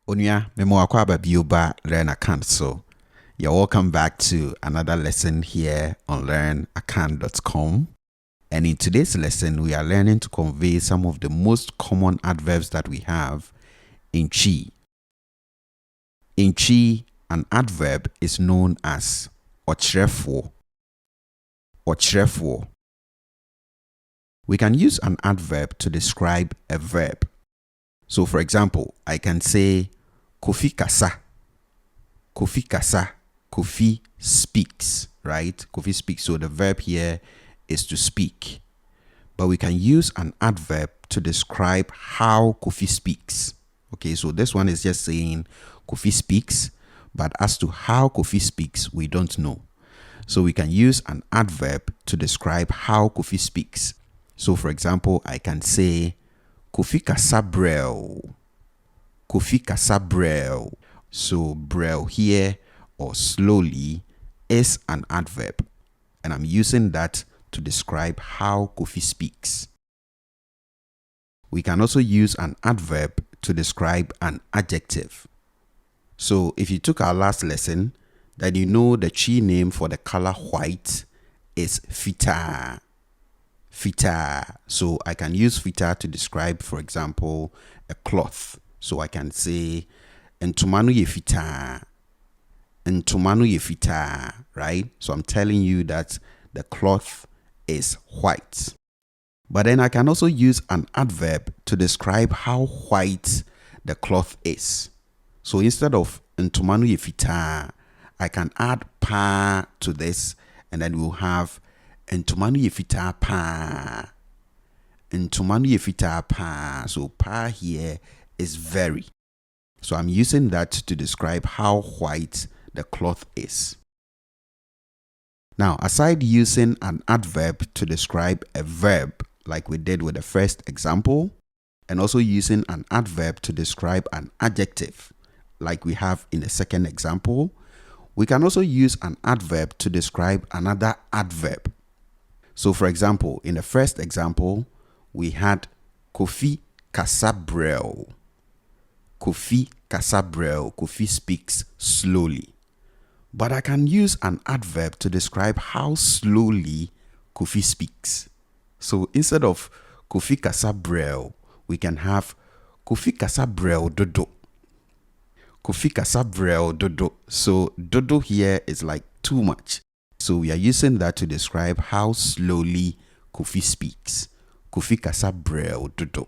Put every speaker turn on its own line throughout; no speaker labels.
Onua, memoakwaba bioba LEARNAKAN. So you're welcome back to another lesson here on LearnAkan.com. And in today's lesson, we are learning to convey some of the most common adverbs that we have in Twi. In Twi, an adverb is known as ɔkyerɛfoɔ. ɔkyerɛfoɔ. We can use an adverb to describe a verb. So for example, I can say Kofi kasa. Kofi kasa. Kofi speaks, right? Kofi speaks. So the verb here is to speak. But we can use an adverb to describe how Kofi speaks. Okay, so this one is just saying Kofi speaks, but as to how Kofi speaks, we don't know. So we can use an adverb to describe how Kofi speaks. So for example, I can say Kofi kasa brɛw. Kofi kasa brɛw. So brɛw here, or slowly, is an adverb. And I'm using that to describe how Kofi speaks. We can also use an adverb to describe an adjective. So if you took our last lesson, then you know the Twi name for the color white is fitaa. Fitaa. So I can use fitaa to describe, for example, a cloth. So I can say ntoma no yɛ fitaa. Ntoma no yɛ fitaa, right? So I'm telling you that the cloth is white. But then I can also use an adverb to describe how white the cloth is. So instead of ntoma no yɛ fitaa, I can add pa to this, and then we'll have ntoma no yɛ fitaa pa. Ntoma no yɛ fitaa pa. So pa here is very. So I'm using that to describe how white the cloth is. Now, aside using an adverb to describe a verb, like we did with the first example, and also using an adverb to describe an adjective, like we have in the second example, we can also use an adverb to describe another adverb. So for example, in the first example, we had Kofi kasa brɛw. Kofi kasa brɛw. Kofi speaks slowly. But I can use an adverb to describe how slowly Kofi speaks. So instead of Kofi kasa brɛw, we can have Kofi kasa brɛw dodo. Kofi kasa brɛw dodo. So dodo here is like too much. So we are using that to describe how slowly Kofi speaks. Kofi kasa brɛw dodo.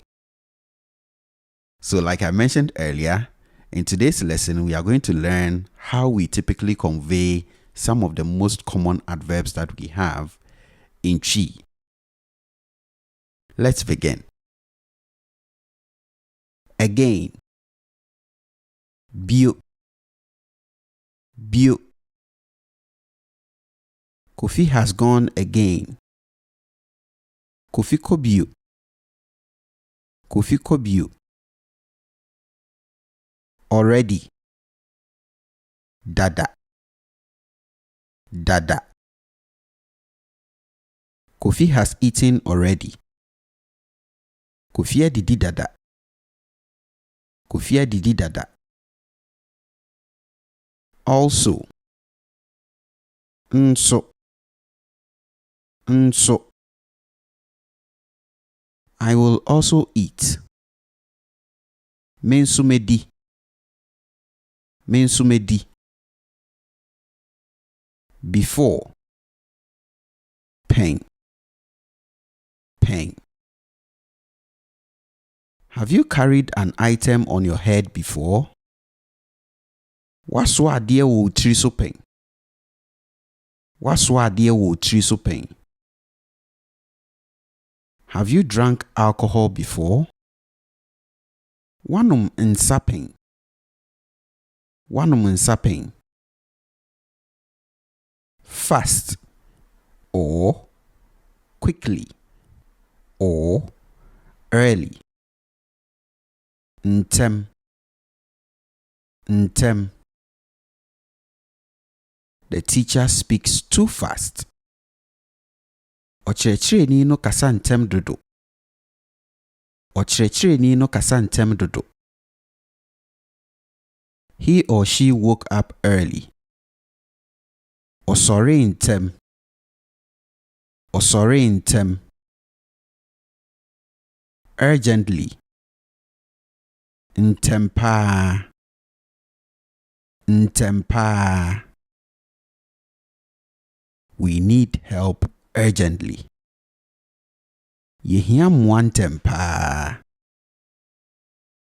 So like I mentioned earlier, in today's lesson, we are going to learn how we typically convey some of the most common adverbs that we have in Twi. Let's begin. Again. Bio. Bio. Kofi has gone again. Kofi ko bio. Kofi ko bio. Already. Dada. Dada. Kofi has eaten already. Kofi didi dada. Kofi didi dada. Also. Nso. Nso. I will also eat. Mensumedi. Mensumedi. Before. Pain. Pain. Have you carried an item on your head before? Waso adeɛ wɔ tiri so pɛn. Waso adeɛ wɔ tiri so pɛn. Have you drunk alcohol before? Wanom nsa pɛn. Wanom nsa pɛn. Fast, or quickly, or early. Ntɛm. Ntɛm. The teacher speaks too fast. Ɔkyerɛkyerɛni no kasa ntɛm dodo. Ɔkyerɛkyerɛni no kasa ntɛm dodo. He or she woke up early. Osore ntem. Osore ntem. Urgently. Ntempa. Ntempa. We need help urgently. Yehia mmoa ntempa.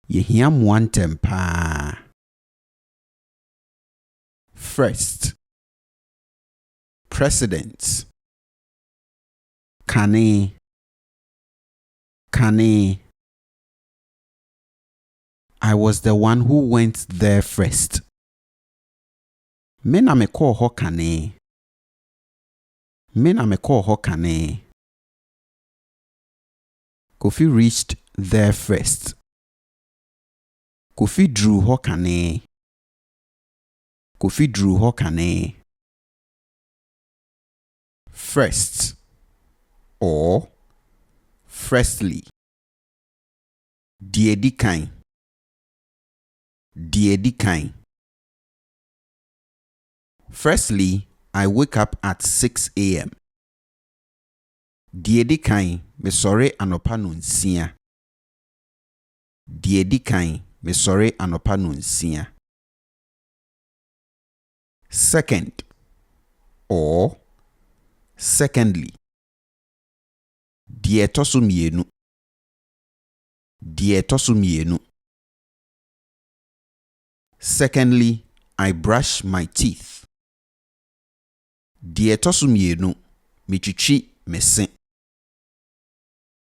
Yehia mmoa ntempa. First. President. Kane. Kane. I was the one who went there first. Me na mekɔɔ hɔ kane. Me na mekɔɔ hɔ kane. Kofi reached there first. Kofi drew hɔ kane. Kofi drew hɔ kane. First or firstly. Die di kan. Die di kan. Firstly, I wake up at 6 a.m. Die di kan, me sɔre anɔpa nonsia. Die di kan, me sɔre anɔpa nonsia. Second or secondly. Die ɛtɔ so mmienu. Die ɛtɔ so mmienu. Secondly, I brush my teeth. Die ɛtɔ so mmienu, metwitwi me se.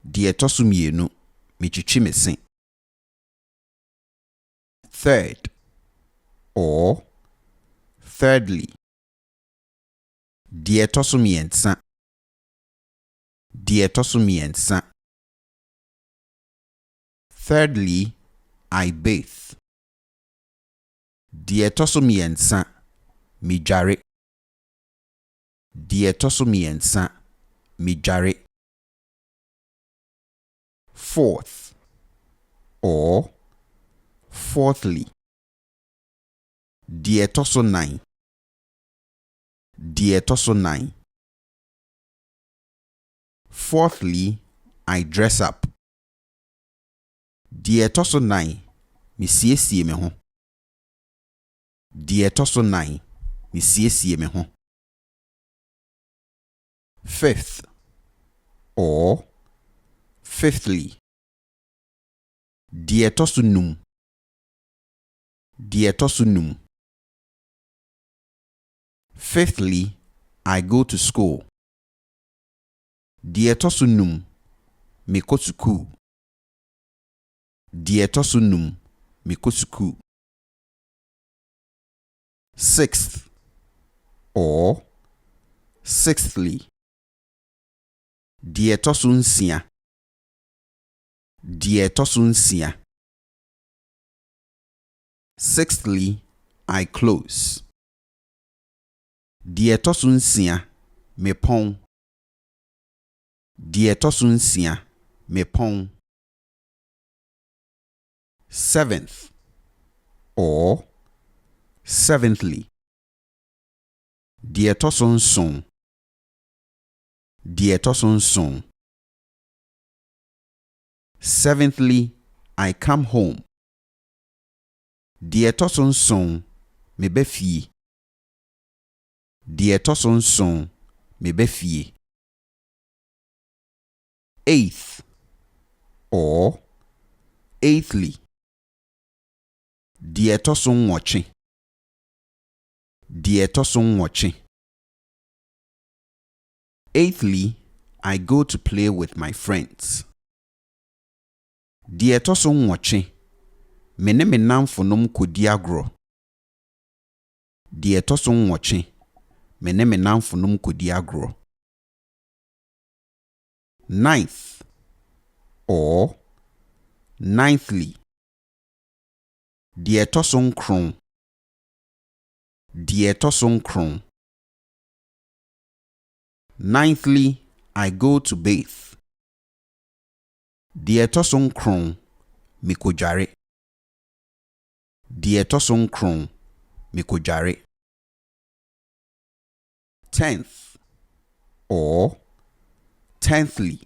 Die ɛtɔ so mmienu, metwitwi me se. Third or thirdly. Die ɛtɔ so mmiɛnsa. Die ɛtɔ so mmiɛnsa. Thirdly, I bathe. Die ɛtɔ so mmiɛnsa, medware. Die ɛtɔ so mmiɛnsa, medware. Fourth or fourthly. Die ɛtɔ so nan. Die ɛtɔ so nan. Fourthly, I dress up. Die ɛtɔ so nan, mesiesie me ho. Die ɛtɔ so nan, mesiesie me ho. Fifth or fifthly. Die ɛtɔ so num. Die ɛtɔ so num. Fifthly, I go to school. Die ɛtɔ so num, mekɔ sukuu. Die ɛtɔ so num, mekɔ sukuu. Sixth or sixthly. Die ɛtɔ so nsia. Die ɛtɔ so nsia. Sixthly, I close. Die ɛtɔ so nsia, mepɔn. Die ɛtɔ so nsia, mepɔn. Seventh or seventhly. Die ɛtɔ so nson. Die ɛtɔ so nson. Seventhly, I come home. Die ɛtɔ so nson, meba fie. Die ɛtɔ so nson, meba fie. Eighth or eighthly. Die ɛtɔ so nwɔtwe. Die ɛtɔ so nwɔtwe. Eighthly, I go to play with my friends. Die ɛtɔ so nwɔtwe, me ne me namfonom kɔdi agorɔ. Die ɛtɔ so nwɔtwe, me ne me namfonom kɔdi agorɔ. Ninth or ninthly. Die ɛtɔ so nkron. Die ɛtɔ so nkron. Ninthly, I go to bathe. Die ɛtɔ so nkron, mekodware. Die ɛtɔ so nkron, mekodware. 10th or 10thly.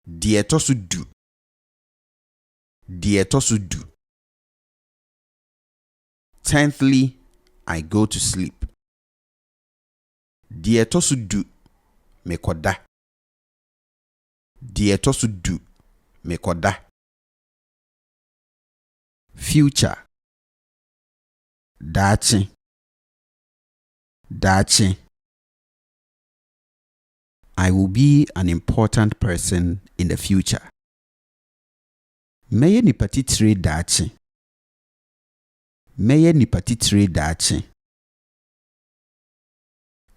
Die ɛtɔ so du. Die ɛtɔ so du. 10thly, I go to sleep. Die ɛtɔ so du, mekoda. Die ɛtɔ so du, mekoda. Future. Daakye. Daakye. I will be an important person in the future. Mɛyɛ nipa titire daakye. Mɛyɛ nipa titire daakye.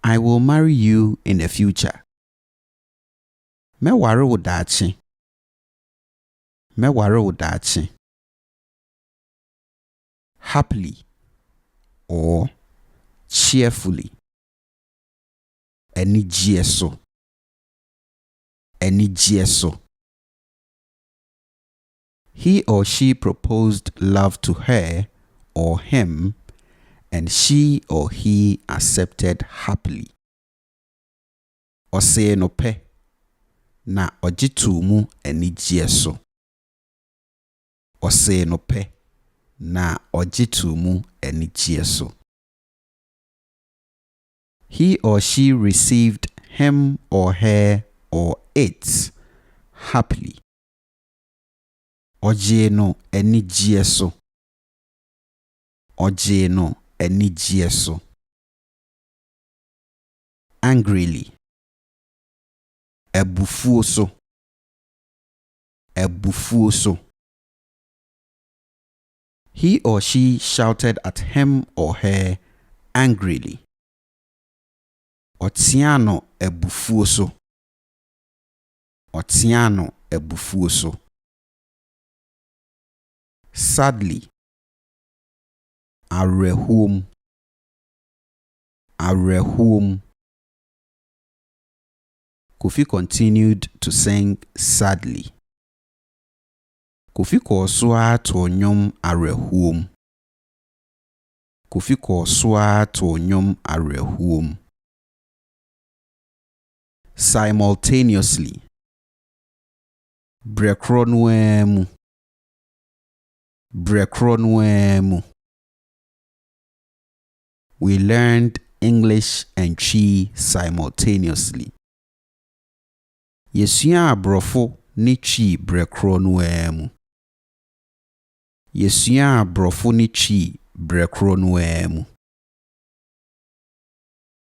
I will marry you in the future. Mɛware wo daakye. Mɛware wo daakye. Happily or cheerfully. Anigye so. Anigye so. He or she proposed love to her or him, and she or he accepted happily. Ɔsɛɛ no pɛ, na ɔgye too mu anigye so. Ɔsɛɛ no pɛ, na ɔgye too mu anigye so. He or she received him or her or it happily. Ɔgye no anigye so. Ɔgye no anigye so. Angrily. Abufuo so. Abufuo so. He or she shouted at him or her angrily. Ɔtea no abufuo so. Ɔtea no abufuo so. Sadly. Awerɛhoɔ. Awerɛhoɔ. Kofi continued to sing sadly. Kofi kɔɔ so ara too nnwom awerɛhoɔ. Kofi kɔɔ so ara too nnwom awerɛhoɔ. Simultaneously. Brɛkorɔ no ara mu. Brɛkorɔ no ara mu. We learned English and Twi simultaneously. Yesua abrɔfo ne Twi brɛkorɔ no ara mu. Yesua abrɔfo ne Twi brɛkorɔ no ara mu.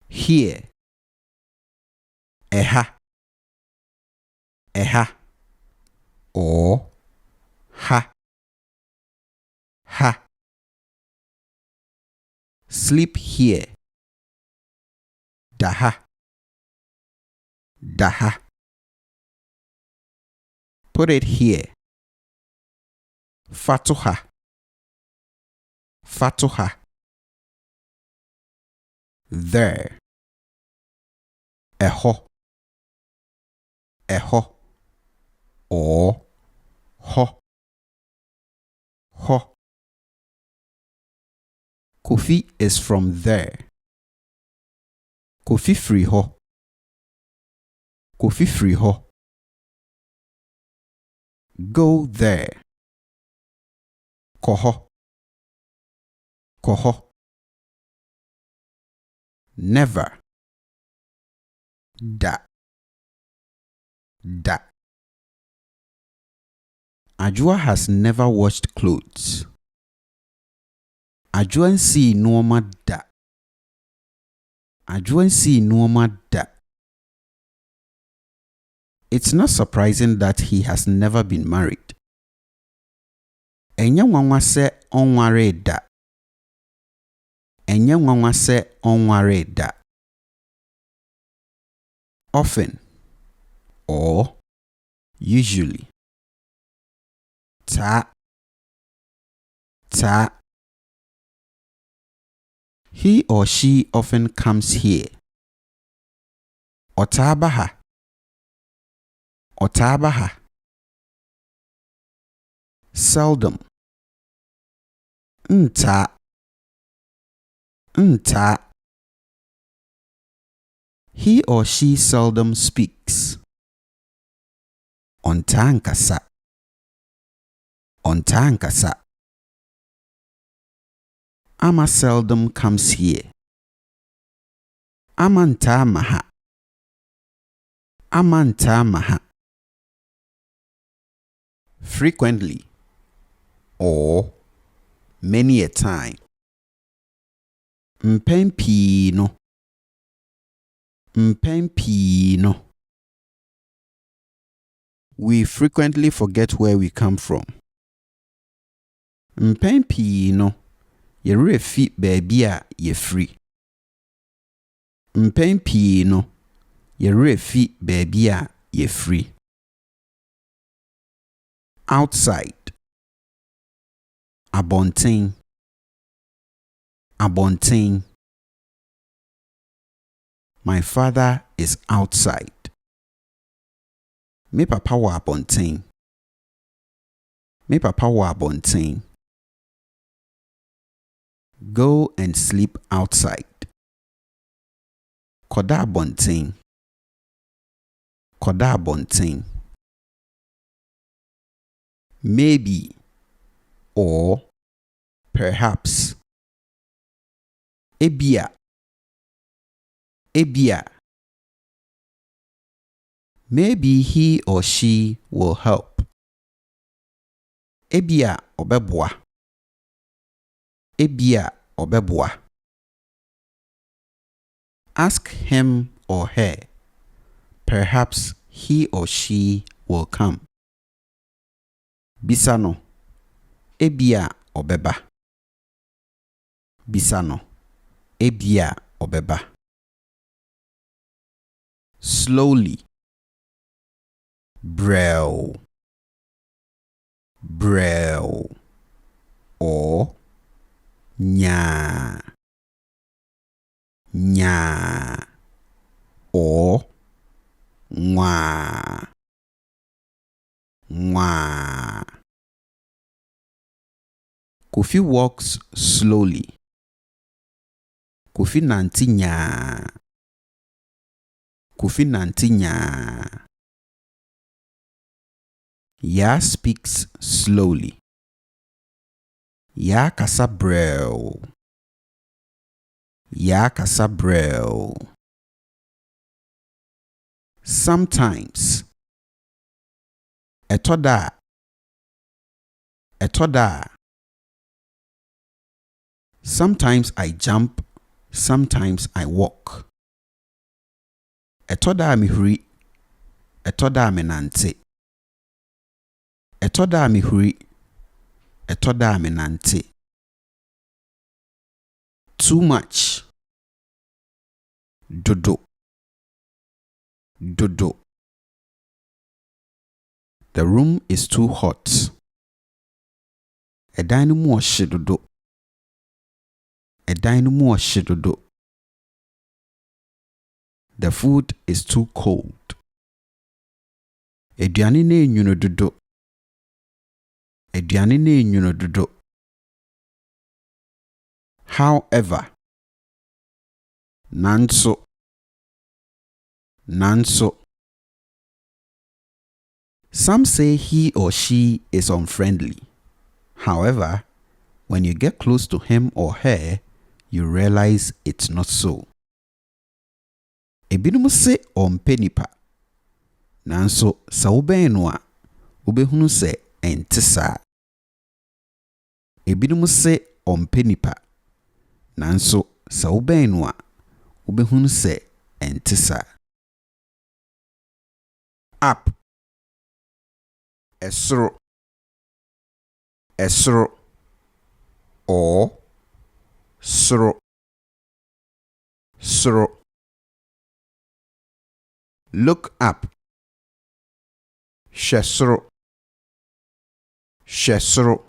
Here. Ɛha. Ɛha. Or ha. Ha. Sleep here. Daha. Daha. Put it here. Fatoha. Fatoha. There. Eho. Eho. Or ho. Ho. Kofi is from there. Kofi firi hɔ. Kofi firi hɔ. Go there. Kɔ hɔ. Kɔ hɔ. Never. Da. Da. Ajua has never washed clothes. Ajua nsii nneɛma da. Ajua nsii nneɛma da. It's not surprising that he has never been married. Ɛnyɛ nwanwa sɛ ɔnware da. Ɛnyɛ nwanwa sɛ ɔnware da. Often or usually. Ta. Ta. He or she often comes here. Otabaha. Otabaha. Seldom. Nta. Nta. He or she seldom speaks. Onta ankasa. Onta ankasa. Ama seldom comes here. Ama nta maha. Ama nta maha. Frequently or many a time. Mpɛn pii no. Mpɛn pii no. We frequently forget where we come from. Mpɛn pii no. Yɛwerɛ fi baabi a yɛfiri. Mpɛn pii no. Yɛwerɛ fi baabi a yɛfiri. Outside. Abɔnten. Abɔnten. My father is outside. Me papa wɔ abɔnten. Me papa wɔ abɔnten. Go and sleep outside. Kɔda abɔnten. Kɔda abɔnten. Maybe or perhaps. Ebia. Ebia. Maybe he or she will help. Ebia obeboa. Ebia obeboa. Ask him or her. Perhaps he or she will come. Bisano. Ebia obeba. Bisano. Ebia obeba. Slowly. Brel. Brel. Or nya. Nya. Or mwa. Mwa. Kofi walks slowly. Kofi nanti nya. Kofi nanti nya. Ya speaks slowly. Ya kasa brel. Ya kasa brel. Sometimes. Etoda. Etoda. Sometimes I jump, sometimes I walk. Etoda mihuri. Etoda menante. Etoda mihuri. Etoda menante. Too much. Dodo. Dodo. The room is too hot. Ɛdan no mu ɔhye dodo. Ɛdan no mu ɔhye dodo. The food is too cold. Aduane no enwunu dodo. Aduane no enwunu dodo. However. Nanso. Nanso. Some say he or she is unfriendly. However, when you get close to him or her, you realize it's not so. Ebinom se ɔmpɛ nipa. Nanso, sɛ wobɛn no a, wobɛhunu sɛ ɛnte saa. Ebinom se ɔmpɛ nipa. Nanso, sɛ wobɛn no a, wobɛhunu sɛ ɛnte saa. Up. Ɛsoro. Ɛsoro. Or soro. Soro. Look up. Hwɛ soro. Hwɛ soro.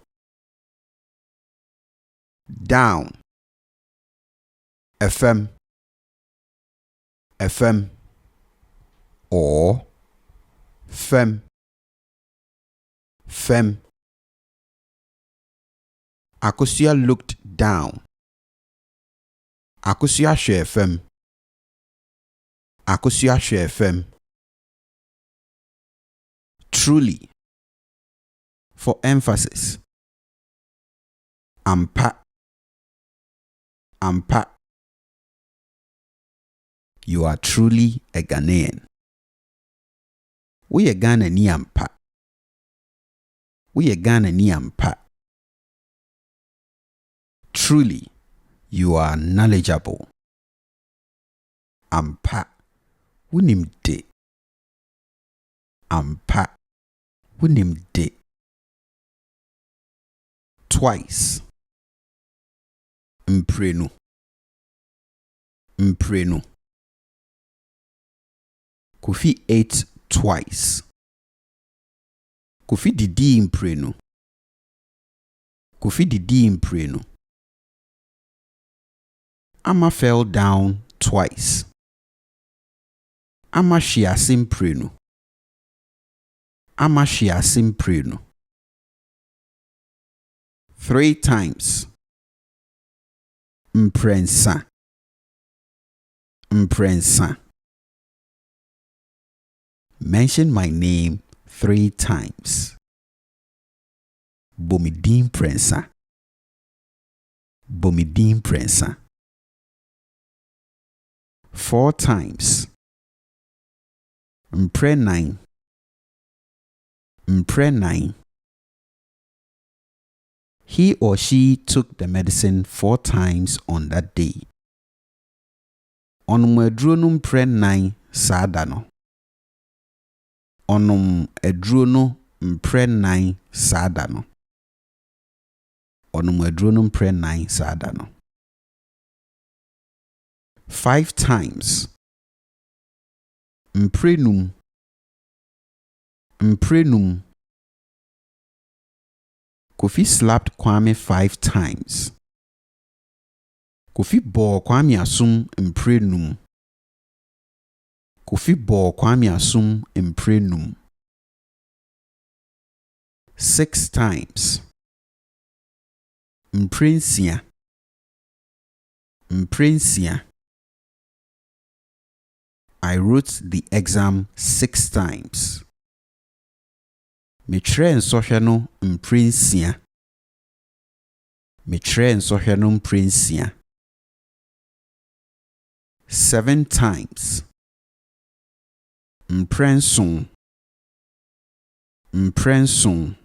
Down. FM. FM. Or fem. Fem. Akosua looked down. Akosua hwe fam. Akosua hwe fam. Truly. For emphasis. Ampa. Ampa. You are truly a Ghanaian. We are Ghanani ampa. We are Ghanani ampa. Truly, you are knowledgeable. Ampa. Wunimde. Ampa. Wunimde. Twice. Mprenu. Mprenu. Kofi ate twice. Kofi didi mprenu. Kofi didi mprenu. Ama fell down twice. Ama shiase mprenu. Ama shiase mprenu. 3 times. Mprensa. Mprensa. Mention my name 3 times. Bomidin prensa. Bomidin prensa. 4 times. Mprenine. Mprenine. He or she took the medicine 4 times on that day. Onum edruno mprenine sada no. Onum edruno mprenine sada no. Onum edruno mprenine sada no. 5 times. Mprenum. Mprenum. Kofi slapped Kwame 5 times. Kofi bore Kwame asum mprenum. Kofi bore Kwame asum mprenum. 6 times. Mprensia. Mprensia. I wrote the exam 6 times. Mekyea nsɔhwɛ no mprensia. Mekyea nsɔhwɛ no mprensia. 7 times. Mprenson. Mprenson.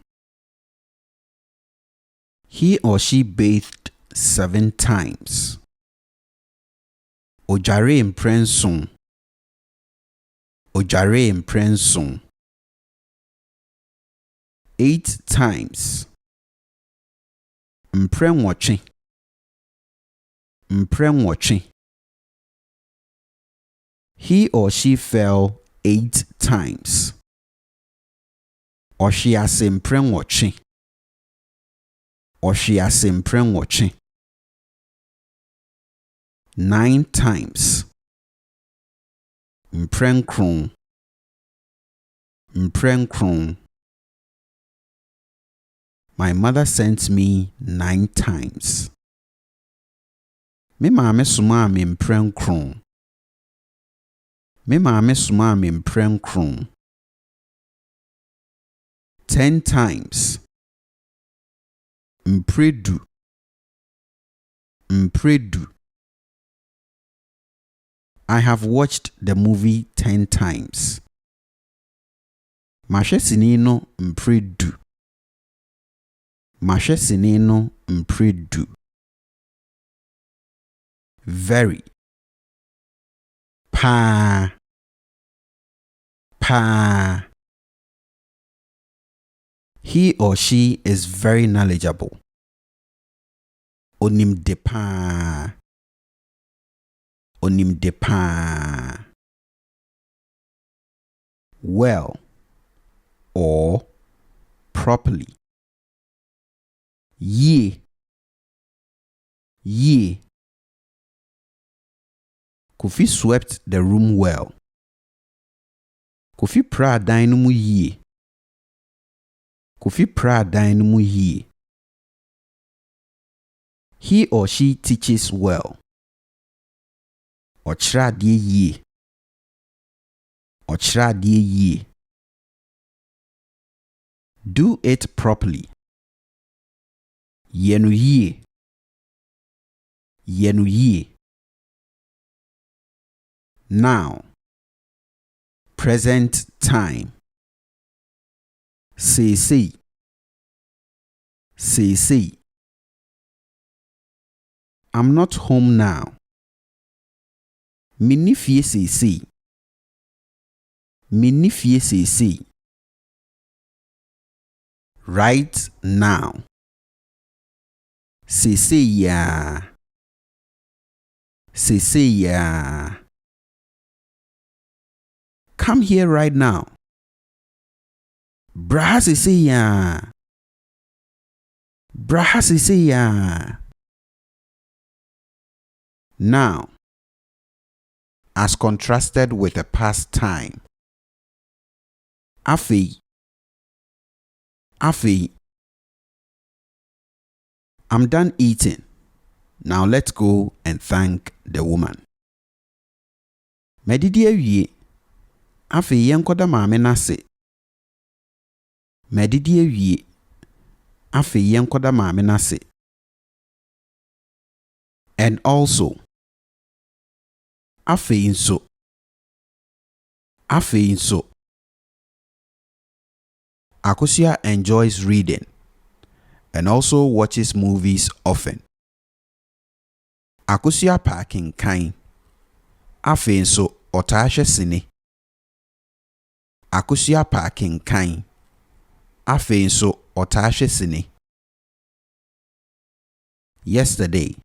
He or she bathed 7 times. Ojare mprenson. Ojare mprenson. 8 times. Mprenwoche. Mprenwoche. He or she fell 8 times. Oshiase mprenwoche. Oshiase mprenwoche. 9 times. Mprenkron. Mprenkron. My mother sent me 9 times. Me maame soma me mprenkron. Me maame soma me mprenkron. 10 times. Mpredu. Mpredu. I have watched the movie 10 times. Mahwɛ sini no mpredu. Mahwɛ sini no mpredu. Very. Pa. Pa. He or she is very knowledgeable. Onimde pa. Onimde pa. Well or properly. Ye. Ye. Kofi swept the room well. Kofi pra dan no mu ye. Kofi pra dan no mu ye. He or she teaches well. Ɔkyerɛ adeɛ yie. Ɔkyerɛ adeɛ yie. Do it properly. Yɛ no yie. Yɛ no yie. Now. Present time. Seesei. Seesei. I'm not home now. Minni fie seesei. Minni fie seesei. Right now. Seesei ya. Seesei ya. Come here right now. Bra seesei ya. Bra seesei ya. Now, as contrasted with the past time. Afei. Afei. I'm done eating. Now let's go and thank the woman. Medidi awie. Afei yenkoda maame nase. Medidi awie. Afei yenkoda maame nase. And also. Afei nso. Afei nso. Akosua enjoys reading and also watches movies often. Akosua pa kenkan. Afei nso ɔtaa hwɛ sine. Akosua pa kenkan. Afei nso ɔtaa hwɛ sine. Yesterday.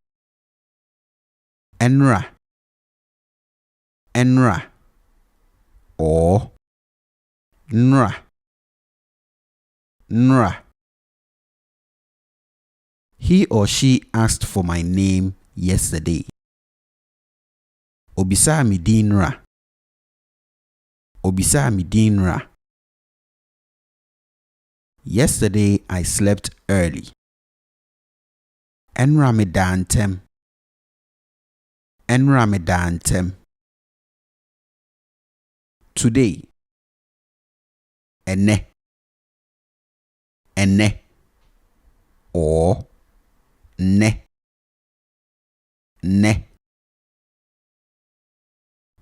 Enra. Enra. Or nra. Nra. He or she asked for my name yesterday. Obisa mi din nra. Obisa mi din nra. Yesterday I slept early. Enra me da ntem. Enra me da ntem. Today. Ene. Ene. Or ne. Ne.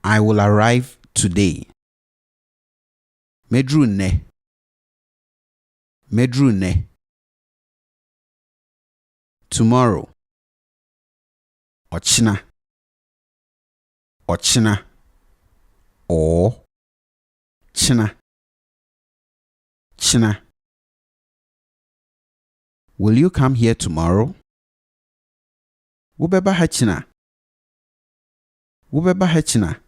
I will arrive today. Medru ne. Medru ne. Tomorrow. Ochina. Ochina. Or china. China. Will you come here tomorrow? Wobeba ha china. Wobeba ha china.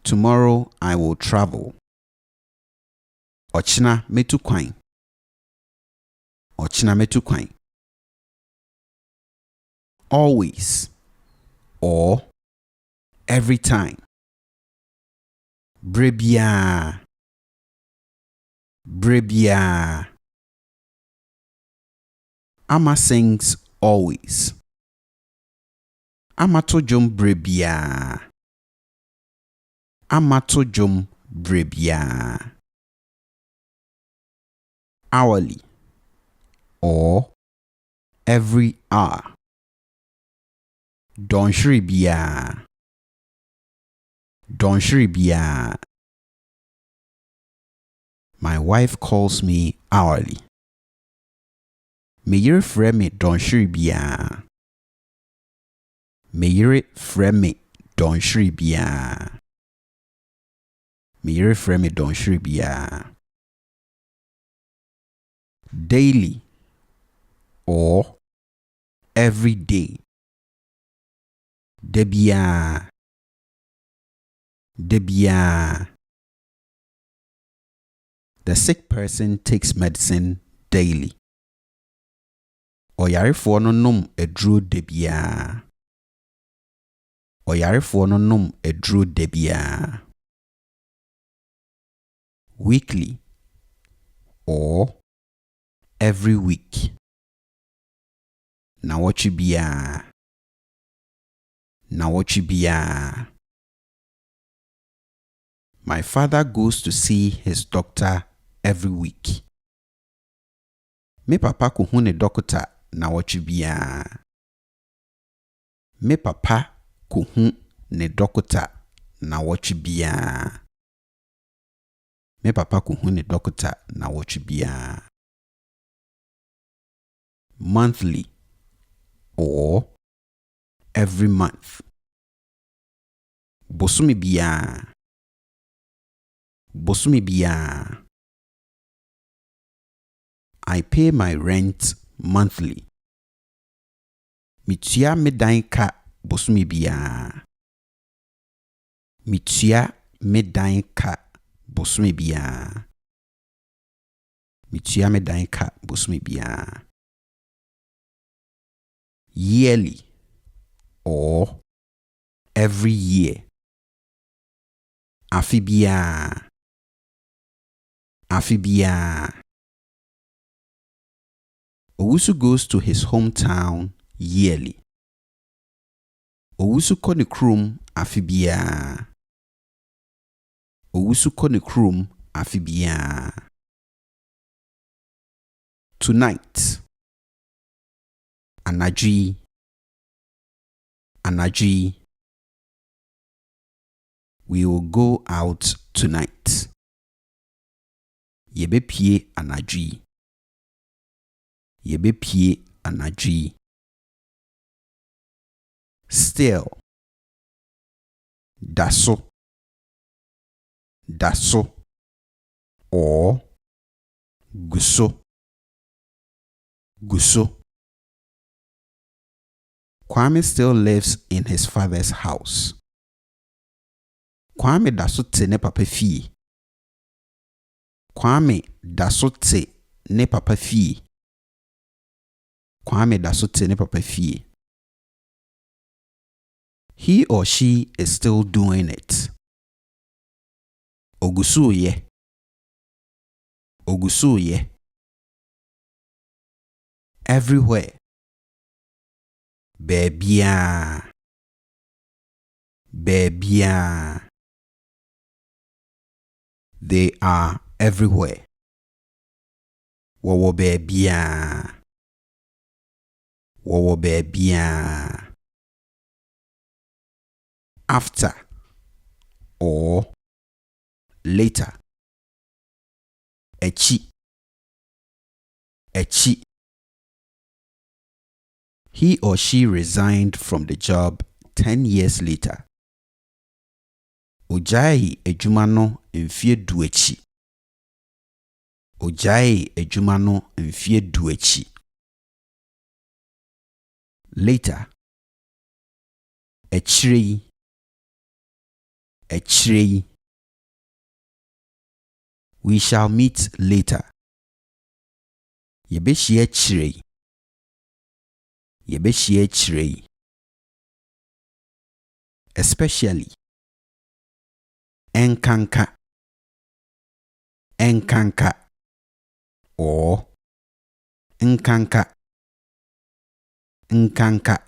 Tomorrow I will travel. Ochina metu kwan. Ochina metu kwan. Always. Or every time. Brebia. Brebia. Ama sings always. Ama to jom brebia. Ama to jom brebia. Hourly. Or every hour. Don shribia. Don shribia. My wife calls me hourly. Meyere frɛ me don shribia. Meyere frɛ me don shribia. Meyere frɛ me don shribia. Daily. Or every day. Debia. Debia. The sick person takes medicine daily. Oyarefo no nom eduro debia. Oyarefo no nom eduro debia. Weekly. Or every week. Na wachi bia. Nawɔtwe biara. My father goes to see his doctor every week. Me papa kohu ne doctor nawɔtwe biara. Me papa kohu ne doctor nawɔtwe biara. Me papa kohu ne doctor nawɔtwe biara. Monthly or every month. Bosome biara. Bosome biara. I pay my rent monthly. Mekyea me dan ka bosome biara. Mekyea me dan ka bosome biara. Mekyea me dan ka bosome biara. Yearly or every year. Afe biara. Afe biara. Owusu goes to his hometown yearly. Owusu kɔ ne kurom afe biara. Owusu kɔ ne kurom afe biara. Tonight. Anadwi. Anadwi. We will go out tonight. Yebepie anadwi. Yebepie anadwi. Still. Daso. Daso. Or guso. Guso. Kwame still lives in his father's house. Kwame daso te ne papa fie. Kwame daso te ne papa fie. Kwame daso te ne papa fie. He or she is still doing it. Ogusu ye. Ogusu ye. Everywhere. Bebia. Bebia. They are everywhere. Wowo bebia. Wowo bebia. After or later. Echi. Echi. He or she resigned from the job 10 years later. Ojai ejuma no mfie du echi. Ojai ejuma no mfie du echi. Later. Echirei. Echirei. We shall meet later. Yebeshie echirei. Yebeshie echirei. Especially. Enkanka. Enkanka. Or nkanka. Nkanka.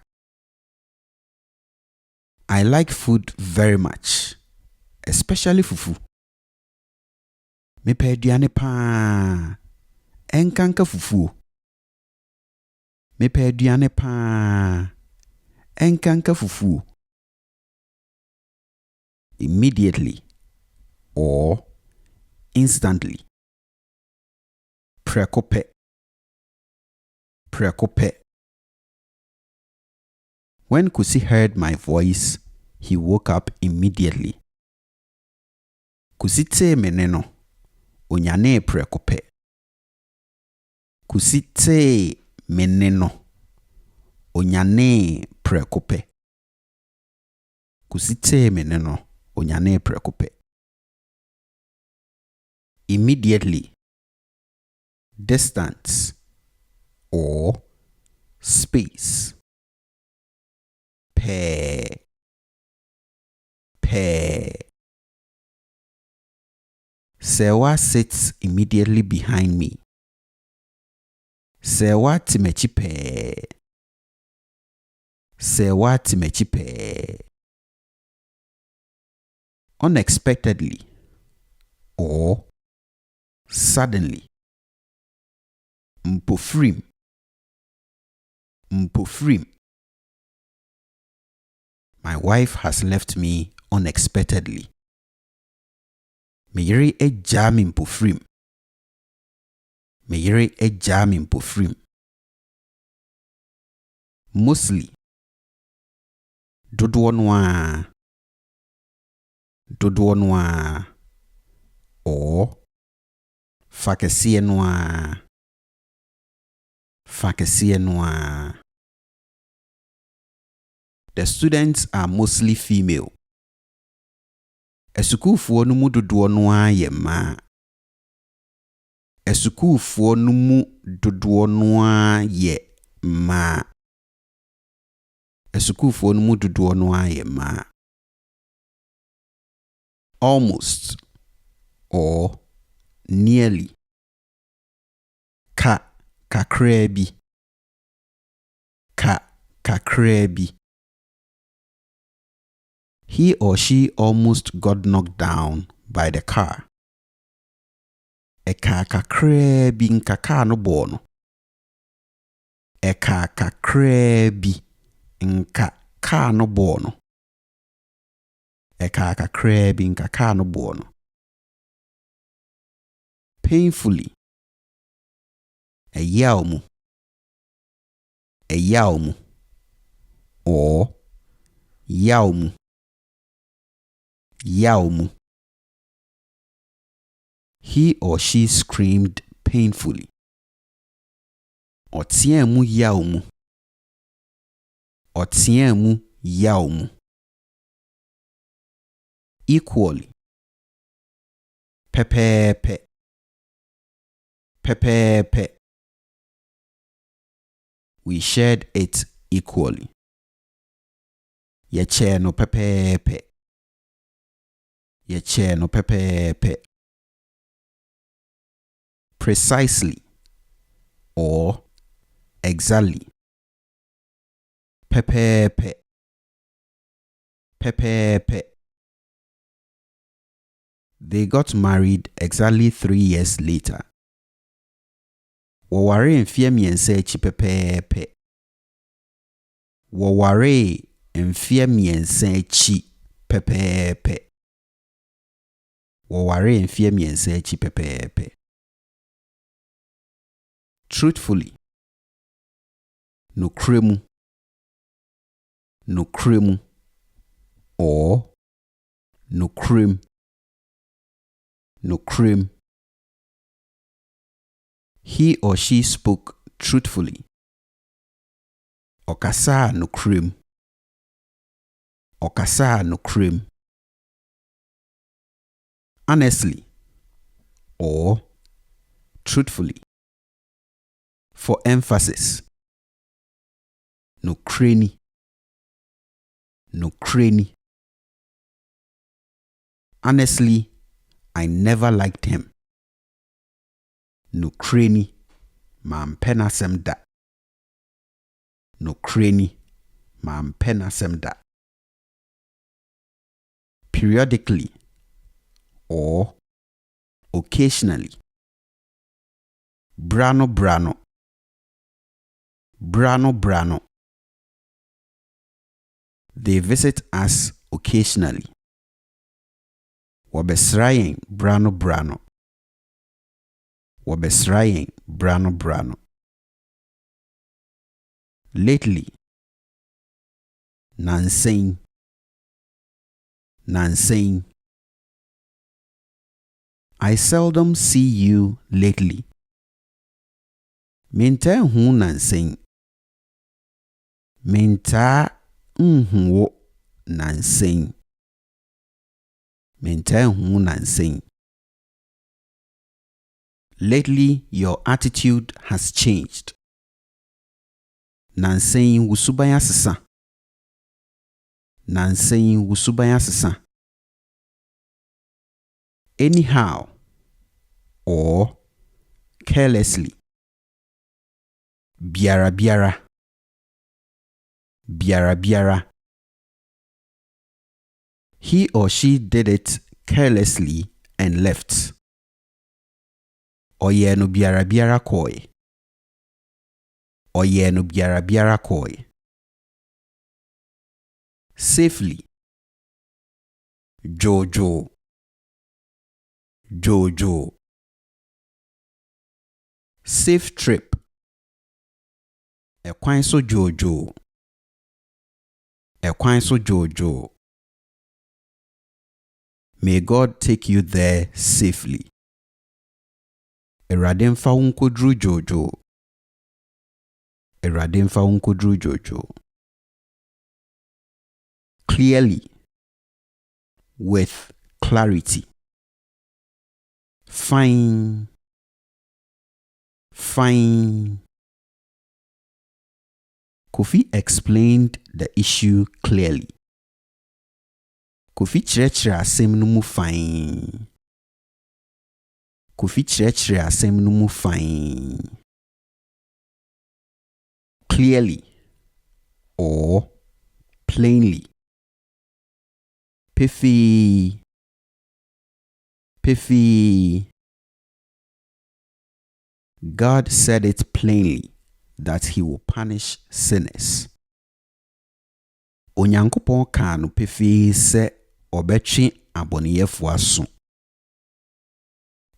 I like food very much, especially fufu. Mepe aduane pa. Enkanka fufu. Mepe aduane pa. Enkanka fufu. Immediately or instantly. Prekope. Prekope. When Kusi heard my voice, he woke up immediately. Kusi te meneno, onyane prekope. Kusi te meneno, onyane prekope. Kusi te meneno, onyane prekope. Immediately. Distance or space. Pe. Sewa sits immediately behind me. Sewa timechi pe. Se wati mekyea. Unexpectedly or suddenly. Mpofrim. Mpofrim. My wife has left me unexpectedly. Meyere egya me mpofrim. Meyere egya me mpofrim. Mostly. Dodoɔ no a. Dodoɔ no a. Or fa kɛseɛ no a. Fa kɛseɛ no a. The students are mostly female. Asukuufoɔ no mu dodoɔ no a yɛ mmaa. Asukuufoɔ no mu dodoɔ no a yɛ mmaa. Asukuufoɔ no mu dodoɔ no a yɛ mmaa. Almost or nearly. Ka kakraa bi. Ka kakraa bi. He or she almost got knocked down by the car. Eka kakraa bi nka car no bɔɔ no. Eka kakraa bi nka car no bɔɔ no. Eka kakraa bi nka car no bɔɔ no. Painfully. Ɛyaw mu. Ɛyaw mu. Or yaw mu. Yaw mu. He or she screamed painfully. Ɔteɛ mu yaw mu. Ɔteɛ mu yaw mu. Equally. Pɛpɛɛpɛ. Pɛpɛɛpɛ. We shared it equally. Yɛkyɛɛ no pɛpɛɛpɛ. Yɛkyɛɛ no pɛpɛɛpɛ. Precisely or exactly. Pɛpɛɛpɛ. Pɛpɛɛpɛ. They got married exactly 3 years later. Wɔware mfeɛ mmiɛnsa akyi pɛpɛɛpɛ. Wɔware mfeɛ mmiɛnsa akyi pɛpɛɛpɛ. Wɔware mfeɛ mmiɛnsa akyi pɛpɛɛpɛ. Truthfully. Nokorɛ mu. Nokorɛ mu. Or nokorɛ mu. Nokorɛ mu. He or she spoke truthfully. Ɔkasaa nokorɛ mu. Ɔkasaa nokorɛ mu. Honestly or truthfully. For emphasis. Nokorɛ ni. Nokorɛ ni. Honestly, I never liked him. Nokorɛ ni. Mampɛ n'asɛm da. Nokorɛ ni. Mampɛ n'asɛm da. Periodically or occasionally. Brano brano. Brano brano. They visit us occasionally. Wɔbɛsra brano brano. Wɔbɛsra brano brano. Lately. Nansɛn. Nansɛn. I seldom see you lately. Mentaa hu nansɛn. Mentaa nhu wo nansɛn. Mentaa hu nansɛn. Lately, your attitude has changed. Nansɛn wo suban asesa. Nansɛn wo suban asesa. Anyhow or carelessly. Biara biara. biara biara. He or she did it carelessly and left. Oye no biara biara koi. Oye no biara biara koi. Safely. Jojo. Jojo. Safe trip. Ekwan so jojo. Ekwan so jojo. May God take you there safely. Erade mfa wo nkodru jojo. Erade mfa wo nkodru jojo. Clearly. With clarity. Fine. Fine. Kofi explained the issue clearly. Kofi kyerɛkyerɛ asɛm no mu fine. Kofi kyerɛkyerɛ asɛm no mu fine. Clearly or plainly. Piffy. Piffy. God said it plainly that he will punish sinners. Onyankopɔn kaa no piffy sɛ ɔbɛtwe abɔneyɛfo aso.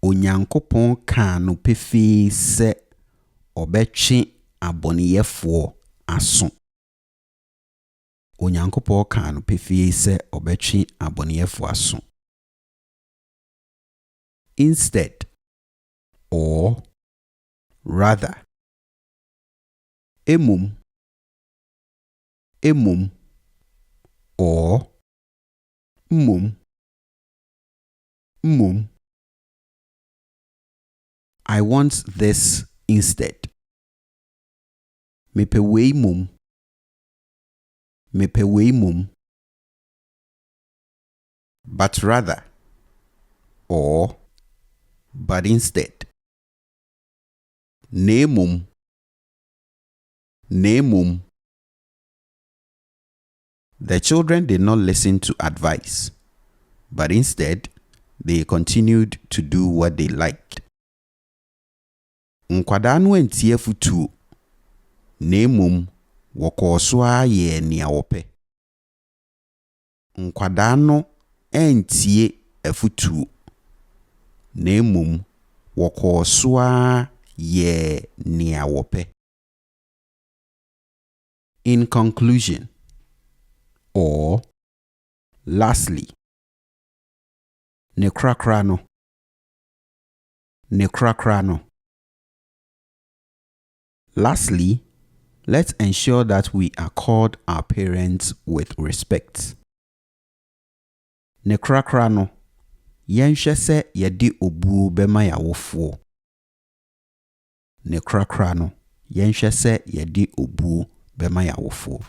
Onyankopɔn kaa no piffy sɛ ɔbɛtwe abɔneyɛfo aso. Onyankopɔn kaa no piffy sɛ ɔbɛtwe abɔneyɛfo aso. Instead or rather. Emum. Emum. Or mum. Mum. I want this instead. Mepe wei mum. Mepe wei mum. But rather. Or but instead. Ne mum. Ne mum. The children did not listen to advice, but instead, they continued to do what they liked. Nkwadaa no antie afutuo, na mmom wɔkɔɔ so ayɛ nea wɔpɛ. Nkwadaa no antie afutuo, na mmom wɔkɔɔ so ayɛ nea wɔpɛ. In conclusion, or lastly, ne krakra no. Ne krakra no. Lastly, let's ensure that we accord our parents with respect. Ne krakra no. Yenhwɛ sɛ yɛde obuo bɛma yɛawofoɔ. Ne krakra no. Yenhwɛ sɛ yɛde obuo bɛma yɛawofoɔ.